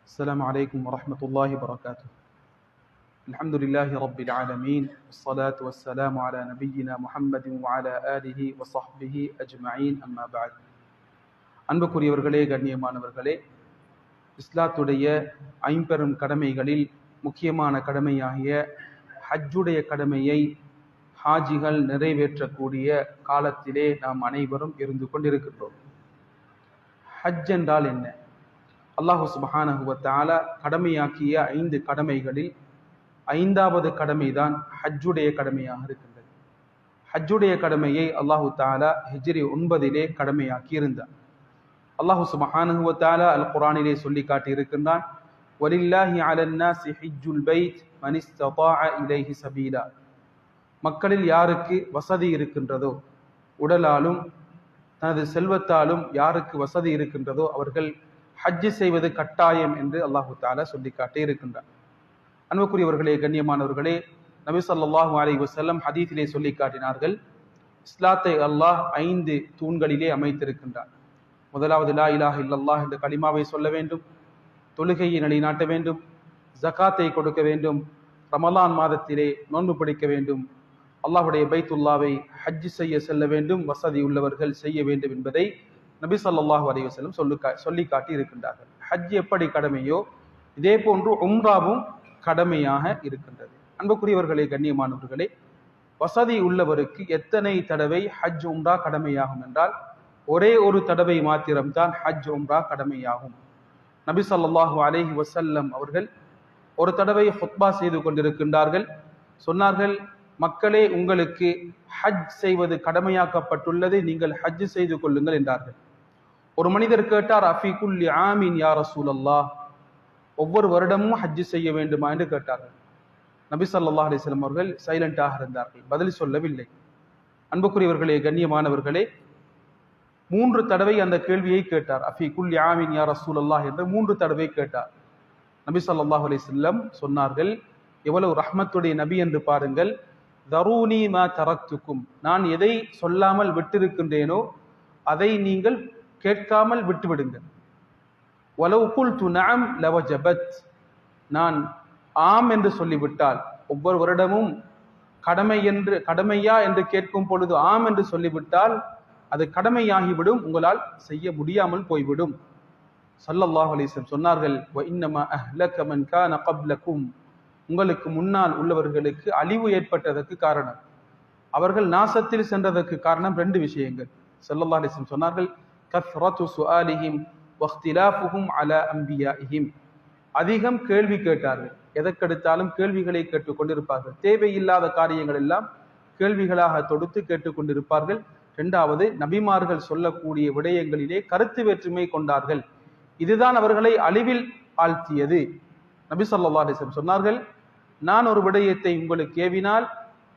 السلام عليكم ورحمة الله وبركاته. الحمد لله رب العالمين والصلاة والسلام على نبينا محمد وعلى آله وصحبه أجمعين أما بعد. அன்புக்குரியவர்களே, கண்ணியமானவர்களே, இஸ்லாத்துடைய ஐம்பெரும் கடமைகளில் முக்கியமான கடமையாகிய ஹஜ்ஜுடைய கடமையை ஹாஜிகள் நிறைவேற்றக்கூடிய காலத்திலே நாம் அனைவரும் இருந்து கொண்டிருக்கின்றோம். ஹஜ் என்றால் என்ன? அல்லாஹு சுப்ஹானஹு வ தஆலா கடமையாக்கிய 5 கடமைகளில் 5வது கடமைதான் ஹஜ்ஜுடைய கடமையாக இருக்கின்றது. ஹஜ்ஜுடைய கடமையை அல்லாஹு தஆலா ஹிஜ்ரி 9 கடமையாக்கி இருந்தார். அல்லாஹு சுப்ஹானஹு வ தஆலா அல் குர்ஆனிலே சொல்லி காட்டி இருக்கின்றான், வலில்லாஹி அலன் நாஸி ஹஜ்ஜுல் பைத் மன் இஸ்ததாஅ இலைஹி சபீலா. மக்களில் யாருக்கு வசதி இருக்கின்றதோ, உடலாலும் தனது செல்வத்தாலும் யாருக்கு வசதி இருக்கின்றதோ அவர்கள் ஹஜ்ஜு செய்வது கட்டாயம் என்று அல்லாஹு தஆலா சொல்லி காட்டி இருக்கின்றார். அன்புக்குரியவர்களே, கண்ணியமானவர்களே, நபி ஸல்லல்லாஹு அலைஹி வஸல்லம் ஹதீஸிலே சொல்லி காட்டினார்கள், இஸ்லாத்தை அல்லாஹ் 5 தூண்களிலே அமைத்திருக்கின்றார். முதலாவது லா இலாஹ இல்லல்லாஹ் என்ற கலிமாவை சொல்ல வேண்டும், தொழுகையை நிலைநாட்ட வேண்டும், ஜகாத்தை கொடுக்க வேண்டும், ரமலான் மாதத்திலே நோன்பு பிடிக்க வேண்டும், அல்லாஹ்வுடைய பைத்துல்லாவை ஹஜ் செய்ய செல்ல வேண்டும், வசதி உள்ளவர்கள் செய்ய வேண்டும் என்பதை நபி ஸல்லல்லாஹு அலைஹி வஸல்லம் சொல்லி காட்டி இருக்கின்றார்கள். ஹஜ் எப்படி கடமையோ இதே போன்று உம்ராவும் கடமையாக இருக்கின்றது. அன்புக்குரியவர்களே, கண்ணியமானவர்களே, வசதி உள்ளவருக்கு எத்தனை தடவை ஹஜ் உம்ரா கடமையாகும் என்றால் ஒரே ஒரு தடவை மாத்திரம்தான் ஹஜ் உம்ரா கடமையாகும். நபி ஸல்லல்லாஹு அலைஹி வஸல்லம் அவர்கள் ஒரு தடவை ஹுத்பா செய்து கொண்டிருக்கின்றார்கள். சொன்னார்கள், மக்களே, உங்களுக்கு ஹஜ் செய்வது கடமையாக்கப்பட்டுள்ளது, நீங்கள் ஹஜ் செய்து கொள்ளுங்கள் என்றார்கள். ஒரு மனிதர் கேட்டார், அஃபி குல்லி ஆமீன் யா ரசூலல்லாஹ், ஒவ்வொரு வருடமும் ஹஜ் செய்ய வேண்டுமா என்று கேட்டார்கள். நபி ஸல்லல்லாஹு அலைஹி வஸல்லம் அவர்கள் சைலண்டாக இருந்தார்கள், பதில் சொல்லவில்லை. அன்புக்குரியவர்களே, கண்ணியமானவர்களே, 3 தடவை அந்த கேள்வியை கேட்டார். அஃபி குல்லி ஆமீன் யா ரசூலல்லாஹ் என்று 3 தடவை கேட்டார். நபி ஸல்லல்லாஹு அலைஹி வஸல்லம் சொன்னார்கள், எவ்வளவு ரஹ்மத்துடைய நபி என்று பாருங்கள், தரூனி மா தரக்துக்கும், நான் எதை சொல்லாமல் விட்டிருக்கின்றேனோ அதை நீங்கள் கேட்காமல் விட்டுவிடுங்கள். வலவ் குல்து நஅம் லவஜபத், நான் ஆம் என்று சொல்லிவிட்டால், ஒவ்வொரு வருடமும் கடமையா என்று கேட்கும் பொழுது ஆம் என்று சொல்லிவிட்டால் அது கடமையாகிவிடும், உங்களால் செய்ய முடியாமல் போய்விடும். ஸல்லல்லாஹு அலைஹி வஸல்லம் சொன்னார்கள், வ இன்னமா அஹ்லக மன் கான கப்லகும், உங்களுக்கு முன்னால் உள்ளவர்களுக்கு அழிவு ஏற்பட்டதற்கு காரணம், அவர்கள் நாசத்தில் சென்றதற்கு காரணம் 2 விஷயங்கள். ஸல்லல்லாஹு அலைஹி வஸல்லம் சொன்னார்கள், கத்ரத்து சுஆலிஹிம் வக்திலாஃபுஹும் அலா அன்பியாஇஹிம், அதிகம் கேள்வி கேட்டார்கள், எதற்கெடுத்தாலும் கேள்விகளை கேட்டுக்கொண்டிருப்பார்கள், தேவையில்லாத காரியங்கள் எல்லாம் கேள்விகளாக தொடுத்து கேட்டுக்கொண்டிருப்பார்கள். 2வது, நபிமார்கள் சொல்லக்கூடிய விடயங்களிலே கருத்து வேற்றுமை கொண்டார்கள், இதுதான் அவர்களை அழிவில் ஆழ்த்தியது. நபி ஸல்லல்லாஹு அலைஹி வஸல்லம் சொன்னார்கள், நான் ஒரு விடயத்தை உங்களுக்கு ஏவினால்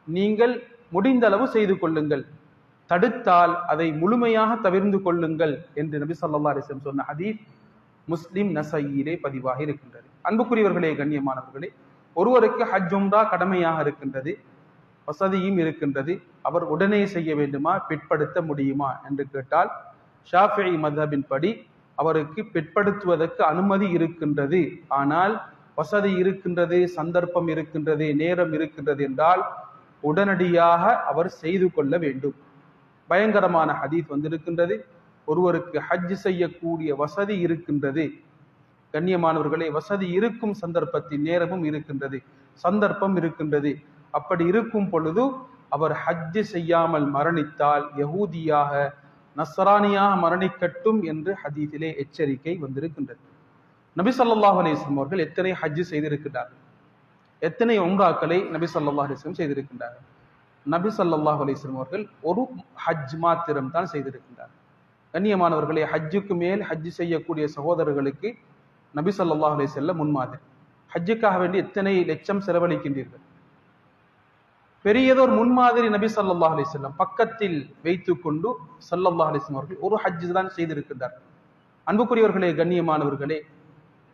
நீங்கள் முடிந்த அளவு செய்து கொள்ளுங்கள், தடுத்தால் அதை முழுமையாக தவிர்ந்து கொள்ளுங்கள் என்று நபி ஸல்லல்லாஹு அலைஹி வஸல்லம் சொன்ன ஹதீஸ் முஸ்லிம் நஸஈயிலே பதிவாகி இருக்கின்றது. அன்புக்குரியவர்களே, கண்ணியமானவர்களே, ஒருவருக்கு ஹஜ் உம்ரா கடமையாக இருக்கின்றது, வசதியும் இருக்கின்றது, அவர் உடனே செய்ய வேண்டுமா, பிற்படுத்த முடியுமா என்று கேட்டால் ஷாஃபிஈ மذஹபின் படி அவருக்கு பிற்படுத்துவதற்கு அனுமதி இருக்கின்றது. ஆனால் வசதி இருக்கின்றது, சந்தர்ப்பம் இருக்கின்றது, நேரம் இருக்கின்றது என்றால் உடனடியாக அவர் செய்து கொள்ள வேண்டும். பயங்கரமான ஹதீஸ் வந்திருக்கின்றது, ஒருவருக்கு ஹஜ் செய்யக்கூடிய வசதி இருக்கின்றது. கண்ணியமானவர்களே, வசதி இருக்கும் சந்தர்ப்பத்தில் நேரமும் இருக்கின்றது, சந்தர்ப்பம் இருக்கின்றது. அப்படி இருக்கும் பொழுது அவர் ஹஜ் செய்யாமல் மரணித்தால் யஹூதியாக நஸ்ரானியாக மரணிக்கட்டும் என்று ஹதீஸிலே எச்சரிக்கை வந்திருக்கின்றது. நபி ஸல்லல்லாஹு அலைஹி வஸல்லம் அவர்கள் எத்தனை ஹஜ் செய்திருக்கிறார்கள், எத்தனை உம்ராக்களை நபி ஸல்லல்லாஹு அலைஹி வஸல்லம் செய்திருக்கின்றார்கள்? நபி ஸல்லல்லாஹு அலைஹி வஸல்லம் அவர்கள் ஒரு ஹஜ் மாத்திரம் தான் செய்திருக்கின்றார்கள். கண்ணியமானவர்களே, ஹஜ்ஜுக்கு மேல் ஹஜ் செய்யக்கூடிய சகோதரர்களுக்கு நபி ஸல்லல்லாஹு அலைஹி வஸல்லம் முன்மாதிரி. ஹஜ்ஜுக்காக வேண்டி எத்தனை லட்சம் செலவழிக்கின்றீர்கள்? பெரியதொரு முன்மாதிரி நபி ஸல்லல்லாஹு அலைஹி வஸல்லம் பக்கத்தில் வைத்துக் கொண்டு ஸல்லல்லாஹு அலைஹி வஸல்லம் அவர்கள் ஒரு ஹஜ் தான் செய்திருக்கின்றார்கள். அன்புக்குரியவர்களே, கண்ணியமானவர்களே,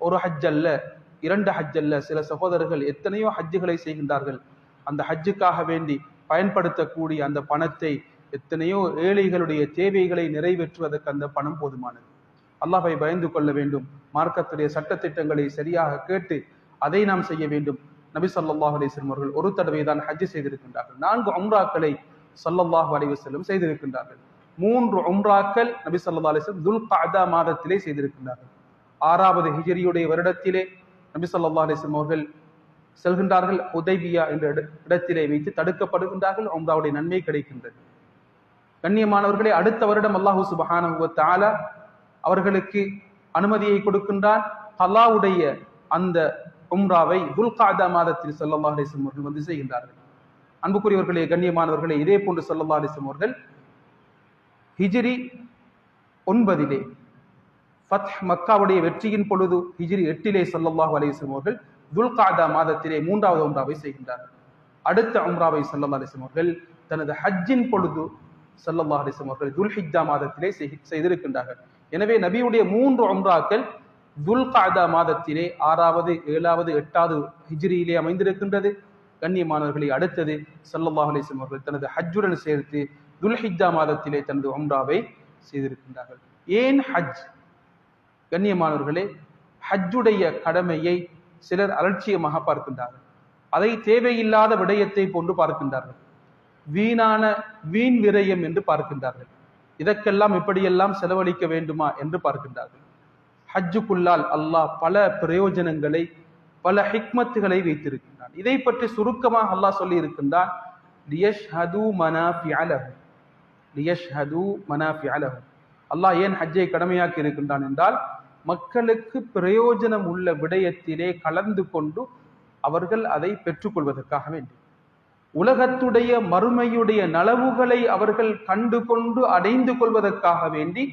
ஒரு ஹஜ் அல்ல, 2 ஹஜ் அல்ல, சில சகோதரர்கள் எத்தனையோ ஹஜ்ஜுகளை செய்கின்றார்கள். அந்த ஹஜ்ஜுக்காக வேண்டி பயன்படுத்தக்கூடிய அந்த பணத்தை எத்தனையோ ஏழைகளுடைய தேவைகளை நிறைவேற்றுவதற்கு அந்த பணம் போதுமானது. அல்லாஹ்வை பயந்து கொள்ள வேண்டும். மார்க்கத்துடைய சட்டத்திட்டங்களை சரியாக கேட்டு அதை நாம் செய்ய வேண்டும். நபி ஸல்லல்லாஹு அலைஹி வஸல்லம் அவர்கள் ஒரு தடவை தான் ஹஜ் செய்திருக்கின்றார்கள். 4 உம்ராக்களை ஸல்லல்லாஹு அலைஹி வஸல்லம் செய்திருக்கின்றார்கள். 3 உம்ராக்கள் நபி ஸல்லல்லாஹு அலைஹி வஸல்லம் துல் கஅதா மாதத்திலே செய்திருக்கின்றார்கள். 6வது ஹிஜ்ரியுடைய வருடத்திலே நபி ஸல்லல்லாஹு அலைஹி வஸல்லம் அவர்கள் செல்கின்றார்கள். ஹுதைபியா என்ற இடத்திலே வைத்து தடுக்கப்படுகின்றார்கள். உம்ராவுடைய நன்மை கிடைக்கின்றது. கண்ணியமானவர்களே, அடுத்த வருடம் அல்லாஹ் சுப்ஹானஹு வ தஆலா அவர்களுக்கு அனுமதியை கொடுக்கின்றான். கலாவுடைய அந்த உம்ராவை துல் கஅதா மாதத்தில் ஸல்லல்லாஹு அலைஹி வஸல்லம் அவர்கள் வந்து செய்கின்றார்கள். அன்புக்குரியவர்களே, கண்ணியமானவர்களே, இதே போன்று ஸல்லல்லாஹு அலைஹி வஸல்லம் அவர்கள் ஹிஜ்ரி 9 ஃபத்ஹ் மக்காவுடைய வெற்றியின் பொழுது ஹிஜ்ரி 8 ஸல்லல்லாஹு அலைஹி வஸல்லம் அவர்கள் துல் கஅதா மாதத்திலே 3வது உம்ராவை செய்கின்றார்கள். அடுத்த உம்ராவை ஸல்லல்லாஹு அலைஹி வஸல்லம் அவர்கள் தனது ஹஜ்ஜின் பொழுது ஸல்லல்லாஹு அலைஹி வஸல்லம் அவர்கள் துல் ஹிஜ்ஜா மாதத்திலே செய்திருக்கின்றார்கள். எனவே நபியுடைய 3 உம்ராக்கள் துல் கஅதா மாதத்திலே 6வது 7வது 8வது ஹிஜ்ரியிலே அமைந்திருக்கின்றது. கண்ணியமானவர்களை, அடுத்தது ஸல்லல்லாஹு அலைஹி வஸல்லம் அவர்கள் தனது ஹஜ்ஜுடன் சேர்த்து துல் ஹிஜ்ஜா மாதத்திலே தனது உம்ராவை செய்திருக்கின்றார்கள். ஏன் ஹஜ்? கண்ணியமானவர்களே, ஹஜ்ஜுடைய கடமையை சிலர் அலட்சியமாக பார்க்கின்றார்கள். அதை தேவையில்லாத விடயத்தை போன்று பார்க்கின்றார்கள். வீண் விரயம் என்று பார்க்கின்றார்கள். இதற்கெல்லாம் இப்படியெல்லாம் செலவழிக்க வேண்டுமா என்று பார்க்கின்றார்கள். ஹஜ்ஜுக்குள்ளால் அல்லாஹ் பல பிரயோஜனங்களை, பல ஹிக்மத்துகளை வைத்திருக்கின்றான். இதை பற்றி சுருக்கமாக அல்லாஹ் சொல்லி இருக்கின்றான். அல்லாஹ் ஏன் ஹஜ்ஜை கடமையாக்கி இருக்கின்றான் என்றால், மக்களுக்கு பிரயோஜனம் உள்ள விடயத்திலே கலந்து கொண்டு அவர்கள் அதை பெற்றுக்கொள்வதற்காக வேண்டி, உலகத்துடைய மறுமையுடைய நலவுகளை அவர்கள் கண்டு கொண்டு அடைந்து கொள்வதற்காக வேண்டி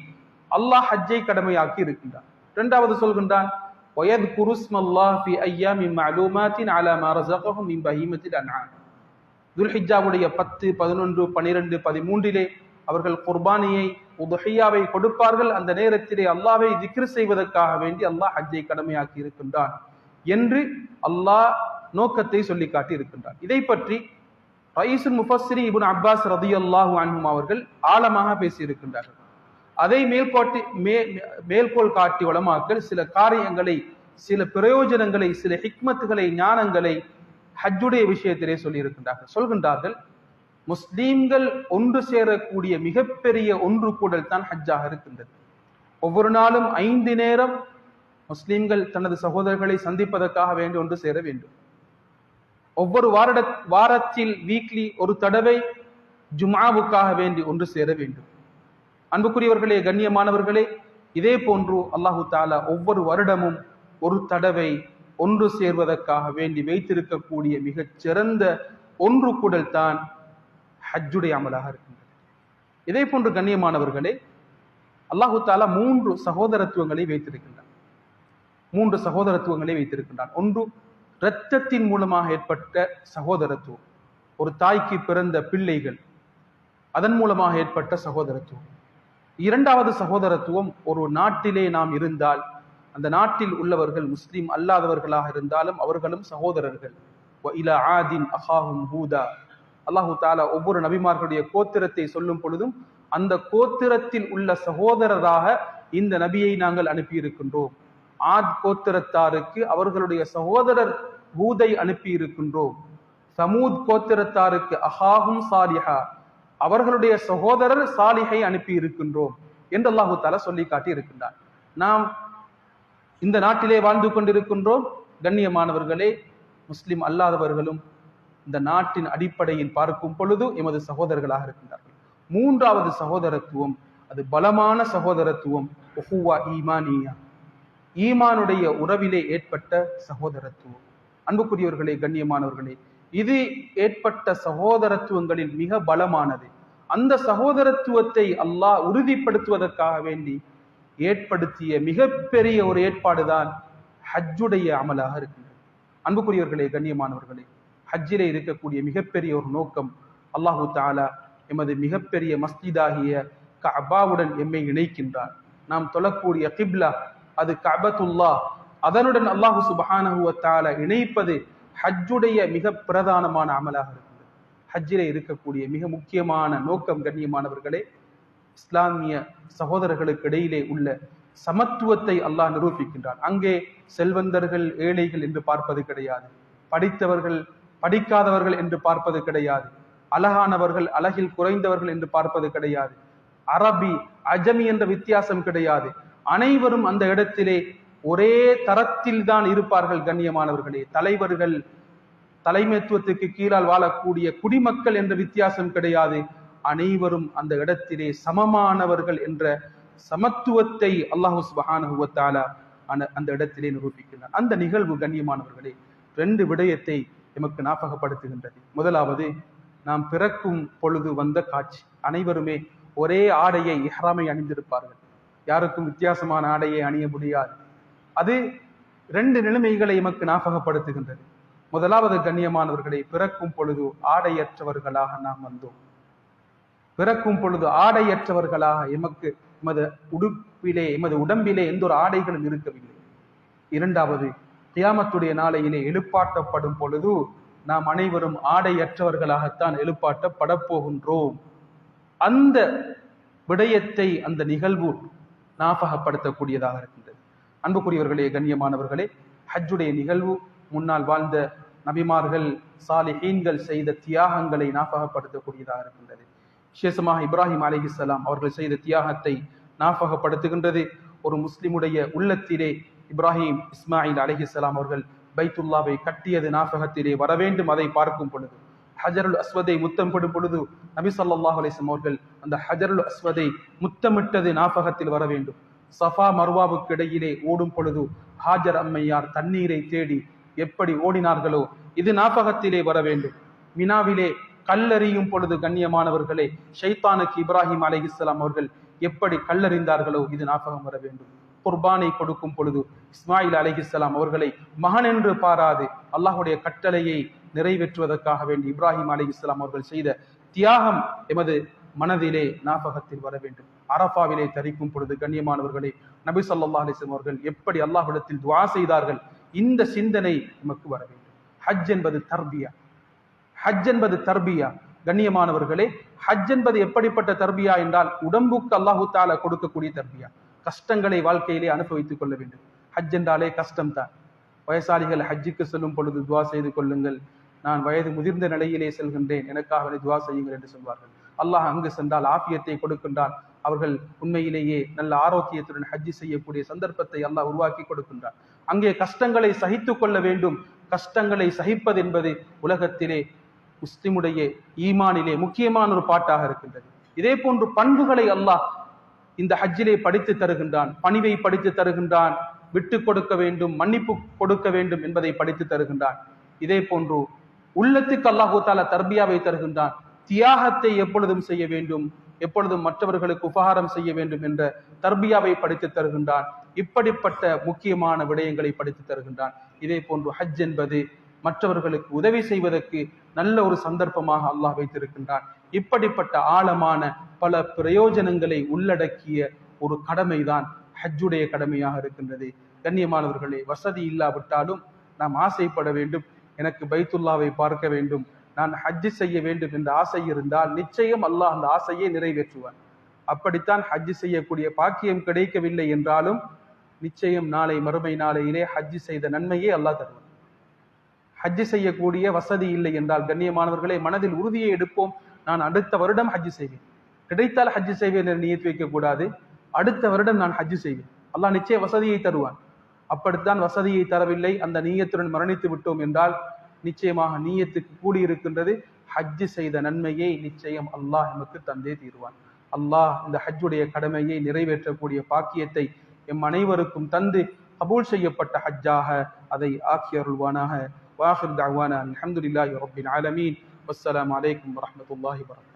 அல்லாஹ் ஹஜ்ஜை கடமையாக்கி இருக்கின்றான். இரண்டாவது சொல்கின்றான், துல்ஹிஜ்ஜாவுடைய 10, 11, 12, 13 அவர்கள் குர்பானியை உதுஹியாவை கொடுப்பார்கள். அந்த நேரத்திலே அல்லாஹ்வை திக்ர் செய்வதற்காக வேண்டி அல்லாஹ் ஹஜ்ஜை கடமையாக்கி இருக்கின்றான் என்று அல்லாஹ் நோக்கத்தை சொல்லி காட்டி இருக்கின்றான். இதை பற்றி ரயீசுல் முஃபஸ்ஸிரீன் இப்னு அப்பாஸ் ரலியல்லாஹு அன்ஹும் அவர்கள் ஆழமாக பேசியிருக்கின்றார்கள். அதை மேல்கோள் காட்டி உலமாக்கள் சில காரியங்களை, சில பிரயோஜனங்களை, சில ஹிக்மத்துகளை, ஞானங்களை ஹஜ்ஜுடைய விஷயத்திலே சொல்லி இருக்கின்றார்கள். சொல்கின்றார்கள், முஸ்லீம்கள் ஒன்று சேரக்கூடிய மிகப்பெரிய ஒன்று கூடல் தான் ஹஜ்ஜாக இருக்கின்றது. ஒவ்வொரு நாளும் 5 நேரம் முஸ்லீம்கள் தனது சகோதரர்களை சந்திப்பதற்காக வேண்டி ஒன்று சேர வேண்டும். ஒவ்வொரு வாரத்தில் வீக்லி ஒரு தடவை ஜும்ஆவுக்காக வேண்டி ஒன்று சேர வேண்டும். அன்புக்குரியவர்களே, கண்ணியமானவர்களே, இதே போன்று அல்லாஹு தஆலா ஒவ்வொரு வருடமும் ஒரு தடவை ஒன்று சேர்வதற்காக வேண்டி வைத்திருக்கக்கூடிய மிகச் சிறந்த ஒன்று கூடல் தான் ஹஜ்ஜுடைய அமலாக இருக்கின்றது. இதே போன்று கண்ணியமானவர்களே, அல்லாஹு தஆலா 3 சகோதரத்துவங்களை வைத்திருக்கின்றான். 3 சகோதரத்துவங்களை வைத்திருக்கின்றான். ஒன்று இரத்தத்தின் மூலமாக ஏற்பட்ட சகோதரத்துவம், ஒரு தாய்க்கு பிறந்த பிள்ளைகள், அதன் மூலமாக ஏற்பட்ட சகோதரத்துவம். இரண்டாவது சகோதரத்துவம், ஒரு நாட்டிலே நாம் இருந்தால் அந்த நாட்டில் உள்ளவர்கள் முஸ்லிம் அல்லாதவர்களாக இருந்தாலும் அவர்களும் சகோதரர்கள். வஇலா ஆதின் அஹாஹும் ஹூதா. அல்லாஹு தஆலா ஒவ்வொரு நபிமார்களுடைய கோத்திரத்தை சொல்லும் பொழுதும் அந்த கோத்திரத்தில் உள்ள சகோதரராக இந்த நபியை நாங்கள் அனுப்பி இருக்கின்றோம். ஆத் கோத்திரத்தாருக்கு அவர்களுடைய சகோதரர் ஹூதை அனுப்பி இருக்கின்றோம். சமூத் கோத்திரத்தாருக்கு அஹாஹும் சாலிஹா, அவர்களுடைய சகோதரர் சாலிஹை அனுப்பி இருக்கின்றோம் என்று அல்லாஹு தஆலா சொல்லி காட்டி இருக்கின்றார். நாம் இந்த நாட்டிலே வாழ்ந்து கொண்டிருக்கின்றோம். கண்ணியமானவர்களே, முஸ்லிம் அல்லாதவர்களும் இந்த நாட்டின் அடிப்படையில் பார்க்கும் பொழுது எமது சகோதரர்களாக இருக்கின்றார்கள். மூன்றாவது சகோதரத்துவம், அது பலமான சகோதரத்துவம், உஹுவா ஈமானியா, ஈமானுடைய உறவிலே ஏற்பட்ட சகோதரத்துவம். அன்புக்குரியவர்களே, கண்ணியமானவர்களே, இது ஏற்பட்ட சகோதரத்துவங்களில் மிக பலமானது. அந்த சகோதரத்துவத்தை அல்லாஹ் உறுதிப்படுத்துவதற்காக வேண்டி ஏற்படுத்திய மிகப்பெரிய ஒரு ஏற்பாடுதான் ஹஜ்ஜுடைய அமலாக இருக்கின்றது. அன்புக்குரியவர்களே, கண்ணியமானவர்களே, ஹஜ்ஜிலே இருக்கக்கூடிய மிகப்பெரிய ஒரு நோக்கம், அல்லாஹு தஆலா எமது மிகப்பெரிய மஸ்ஜிதாகிய கஅபாவுடன் எம்மை இணைக்கின்றார். நாம் தொழக்கூடிய கிப்லா அது கஅபத்துல்லாஹ், அதனுடன் அல்லாஹு சுப்ஹானஹு வ தஆலா இணைப்பது ஹஜ்ஜுடைய மிக பிரதானமான அமலாக இருக்கிறது. ஹஜ்ஜிலே இருக்கக்கூடிய மிக முக்கியமான நோக்கம், கண்ணியமானவர்களே, இஸ்லாமிய சகோதரர்களுக்கு இடையிலே உள்ள சமத்துவத்தை அல்லாஹ் நிரூபிக்கின்றான். அங்கே செல்வந்தர்கள் ஏழைகள் என்று பார்ப்பது கிடையாது, படித்தவர்கள் படிக்காதவர்கள் என்று பார்ப்பது கிடையாது, அழகானவர்கள் அழகில் குறைந்தவர்கள் என்று பார்ப்பது கிடையாது, அரபி அஜமி என்ற வித்தியாசம் கிடையாது. அனைவரும் அந்த இடத்திலே ஒரே தரத்தில் தான் இருப்பார்கள். கண்ணியமானவர்களே, தலைவர்கள், தலைமைத்துவத்துக்கு கீழால் வாழக்கூடிய குடிமக்கள் என்ற வித்தியாசம் கிடையாது. அனைவரும் அந்த இடத்திலே சமமானவர்கள் என்ற சமத்துவத்தை அல்லாஹு சுப்ஹானஹு வ தஆலா அந்த இடத்திலே நிரூபிக்கின்றார். அந்த நிகழ்வு கண்ணியமானவர்களே 2 விடயத்தை எமக்கு ஞாபகப்படுத்துகின்றது. முதலாவது, நாம் பிறக்கும் பொழுது வந்த காட்சி. அனைவருமே ஒரே ஆடையை, இஹ்ராமை அணிந்திருப்பார்கள். யாருக்கும் வித்தியாசமான ஆடையை அணிய முடியாது. அது 2 நிலைமைகளை எமக்கு ஞாபகப்படுத்துகின்றது. முதலாவது கண்ணியமானவர்களை, பிறக்கும் பொழுது ஆடையற்றவர்களாக நாம் வந்தோம். பிறக்கும் பொழுது ஆடையற்றவர்களாக எமக்கு எமது உடுப்பிலே, எமது உடம்பிலே எந்த ஒரு ஆடைகளும் இருக்கவில்லை. இரண்டாவது, கியாமத்துடைய நாளையிலே எழுப்பாட்டப்படும் பொழுது நாம் அனைவரும் ஆடையற்றவர்களாகத்தான் எழுப்பாட்டப்பட போகின்றோம். அந்த விடயத்தை, அந்த நிகழ்வு ஞாபகப்படுத்தக்கூடியதாக இருக்கின்றது. அன்புக்குரியவர்களே, கண்ணியமானவர்களே, ஹஜ்ஜுடைய நிகழ்வு முன்னால் வாழ்ந்த நபிமார்கள், சாலிஹீன்கள் செய்த தியாகங்களை ஞாபகப்படுத்தக்கூடியதாக இருக்கின்றது. விசேஷமாக இப்ராஹிம் அலைஹிஸ்ஸலாம் அவர்கள் செய்த தியாகத்தை ஞாபகப்படுத்துகின்றது. ஒரு முஸ்லிமுடைய உள்ளத்திலே இப்ராஹிம் இஸ்மாயில் அலைஹிஸ்ஸலாம் அவர்கள் பைத்துல்லாவை கட்டியது ஞாபகத்திலே வர வேண்டும். அதை பார்க்கும் பொழுது, ஹஜருல் அஸ்வதை முத்தமிடும் பொழுது நபி ஸல்லல்லாஹு அலைஹி வஸல்லம் அவர்கள் அந்த ஹஜருல் அஸ்வதை முத்தமிட்டது ஞாபகத்தில் வர வேண்டும். சஃபா மர்வாவுக்கு இடையிலே ஓடும் பொழுது ஹாஜர் அம்மையார் தண்ணீரை தேடி எப்படி ஓடினார்களோ இது ஞாபகத்திலே வர வேண்டும். மினாவிலே கல்லறியும் பொழுது கண்ணியமானவர்களே, ஷைத்தானுக்கு இப்ராஹிம் அலைஹிஸ்ஸலாம் அவர்கள் எப்படி கல்லறிந்தார்களோ இது ஞாபகம் வர வேண்டும். குர்பானை கொடுக்கும் பொழுது இஸ்மாயில் அலைஹிஸ்ஸலாம் அவர்களை மகன் என்று பாராது அல்லாஹுடைய கட்டளையை நிறைவேற்றுவதற்காக வேண்டி இப்ராஹிம் அலைஹிஸ்ஸலாம் அவர்கள் செய்த தியாகம் எமது மனதிலே ஞாபகத்தில் வர வேண்டும். அரஃபாவிலே தரிக்கும் பொழுது கண்ணியமானவர்களே, நபி ஸல்லல்லாஹு அலைஹி வஸல்லம் அவர்கள் எப்படி அல்லாஹ்விடத்தில் துஆ செய்தார்கள், இந்த சிந்தனை நமக்கு வர வேண்டும். ஹஜ் என்பது தர்பியா, ஹஜ் என்பது தர்பியா. கண்ணியமானவர்களே, ஹஜ் என்பது எப்படிப்பட்ட தர்பியா என்றால், உடம்புக்கு அல்லாஹு தஆலா கொடுக்கக்கூடிய தர்பியா. கஷ்டங்களை வாழ்க்கையிலே அனுபவித்துக் கொள்ள வேண்டும். ஹஜ் என்றாலே கஷ்டம்தான். வயசாளிகள் ஹஜ்ஜுக்கு செல்லும் பொழுது துவா செய்து கொள்ளுங்கள், நான் வயது முதிர்ந்த நிலையிலே செல்கின்றேன், எனக்காக துவா செய்யுங்கள் என்று சொல்வார்கள். அல்லாஹ் அங்கு சென்றால் ஆஃபியத்தை கொடுக்கின்றான். அவர்கள் உண்மையிலேயே நல்ல ஆரோக்கியத்துடன் ஹஜ்ஜி செய்யக்கூடிய சந்தர்ப்பத்தை அல்லாஹ் உருவாக்கி கொடுக்கின்றான். அங்கே கஷ்டங்களை சகித்து கொள்ள வேண்டும். கஷ்டங்களை சகிப்பது என்பது உலகத்திலே முஸ்லிமுடைய ஈமானிலே முக்கியமான ஒரு பாட்டாக இருக்கின்றது. இதே போன்று பண்புகளை அல்லாஹ் இந்த ஹஜ்ஜிலே படித்து தருகின்றான். பணிவை படித்து தருகின்றான். விட்டு கொடுக்க வேண்டும், மன்னிப்பு கொடுக்க வேண்டும் என்பதை படித்து தருகின்றான். இதே போன்று உள்ளத்துக்கு அல்லாஹு தஆலா தர்பியாவை தருகின்றான். தியாகத்தை எப்பொழுதும் செய்ய வேண்டும், எப்பொழுதும் மற்றவர்களுக்கு உபகாரம் செய்ய வேண்டும் என்ற தர்பியாவை படித்து தருகின்றான். இப்படிப்பட்ட முக்கியமான விடயங்களை படித்து தருகின்றான். இதே போன்று ஹஜ் என்பது மற்றவர்களுக்கு உதவி செய்வதற்கு நல்ல ஒரு சந்தர்ப்பமாக அல்லாஹ் வைத்திருக்கின்றான். இப்படிப்பட்ட ஆழமான பல பிரயோஜனங்களை உள்ளடக்கிய ஒரு கடமைதான் ஹஜ்ஜுடைய கடமையாக இருக்கின்றது. கண்ணியமானவர்களே, வசதி இல்லாவிட்டாலும் நாம் ஆசைப்பட வேண்டும். எனக்கு பைத்துல்லாவை பார்க்க வேண்டும், நான் ஹஜ்ஜு செய்ய வேண்டும் என்ற ஆசை இருந்தால் நிச்சயம் அல்லாஹ் அந்த ஆசையை நிறைவேற்றுவார். அப்படித்தான் ஹஜ்ஜு செய்யக்கூடிய பாக்கியம் கிடைக்கவில்லை என்றாலும் நிச்சயம் நாளை மறுமை நாளையிலே ஹஜ்ஜு செய்த நன்மையை அல்லாஹ் தருவார். ஹஜ்ஜு செய்யக்கூடிய வசதி இல்லை என்றால் கண்ணியமானவர்களே, மனதில் உறுதியை எடுப்போம், நான் அடுத்த வருடம் ஹஜ்ஜு செய்வேன். கிடைத்தால் ஹஜ்ஜு செய்வேன் என்று நியத் வைக்கக்கூடாது. அடுத்த வருடம் நான் ஹஜ்ஜு செய்வேன், அல்லாஹ் நிச்சய வசதியை தருவான். அப்படித்தான் வசதியை தரவில்லை, அந்த நீயத்துடன் மரணித்து விட்டோம் என்றால் நிச்சயமாக நீயத்துக்கு கூடியிருக்கின்றது. ஹஜ்ஜு செய்த நன்மையை நிச்சயம் அல்லாஹ் நமக்கு தந்தே தீர்வான். அல்லாஹ் இந்த ஹஜ்ஜுடைய கடமையை நிறைவேற்றக்கூடிய பாக்கியத்தை எம் அனைவருக்கும் தந்து கபூல் செய்யப்பட்ட ஹஜ்ஜாக அதை ஆக்கி அருள்வானாக. வாஹிர் தஅவானா அல்ஹம்துலில்லாஹி ரப்பில் ஆலமீன். வஸ்ஸலாமு அலைக்கும் வரஹ்மத்துல்லாஹி வபரகாத்துஹு.